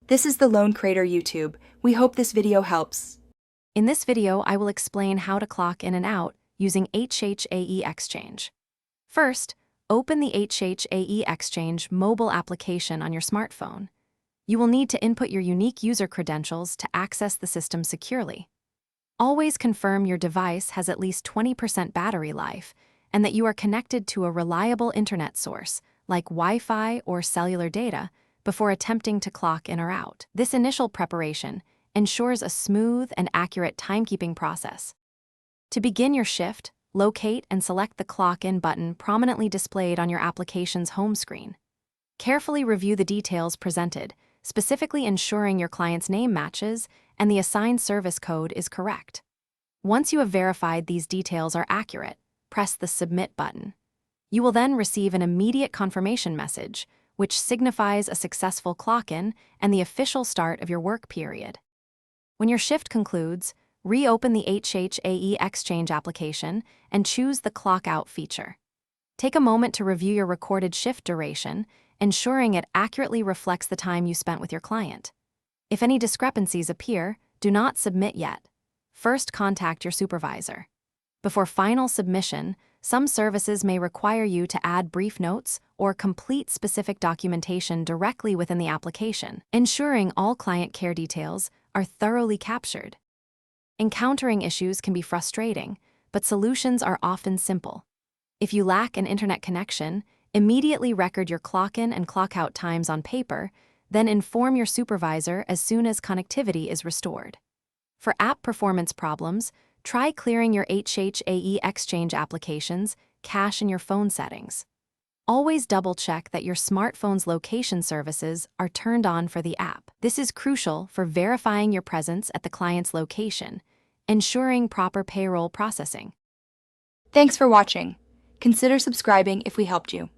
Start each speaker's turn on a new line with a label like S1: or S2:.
S1: This is the Loan Creator YouTube. We hope this video helps.
S2: In this video, I will explain how to clock in and out using HHAeXchange. First, open the HHAeXchange mobile application on your smartphone. You will need to input your unique user credentials to access the system securely. Always confirm your device has at least 20% battery life and that you are connected to a reliable internet source, like Wi-Fi or cellular data, before attempting to clock in or out. This initial preparation ensures a smooth and accurate timekeeping process. To begin your shift, locate and select the Clock In button prominently displayed on your application's home screen. Carefully review the details presented, specifically ensuring your client's name matches and the assigned service code is correct. Once you have verified these details are accurate, press the Submit button. You will then receive an immediate confirmation message, which signifies a successful clock-in and the official start of your work period. When your shift concludes, reopen the HHAeXchange application and choose the Clock Out feature. Take a moment to review your recorded shift duration, ensuring it accurately reflects the time you spent with your client. If any discrepancies appear, do not submit yet. First, contact your supervisor. Before final submission, some services may require you to add brief notes or complete specific documentation directly within the application, ensuring all client care details are thoroughly captured. Encountering issues can be frustrating, but solutions are often simple. If you lack an internet connection, immediately record your clock-in and clock-out times on paper, then inform your supervisor as soon as connectivity is restored. For app performance problems, try clearing your HHAeXchange application's cache in your phone settings. Always double-check that your smartphone's location services are turned on for the app. This is crucial for verifying your presence at the client's location, ensuring proper payroll processing.
S1: Thanks for watching. Consider subscribing if we helped you.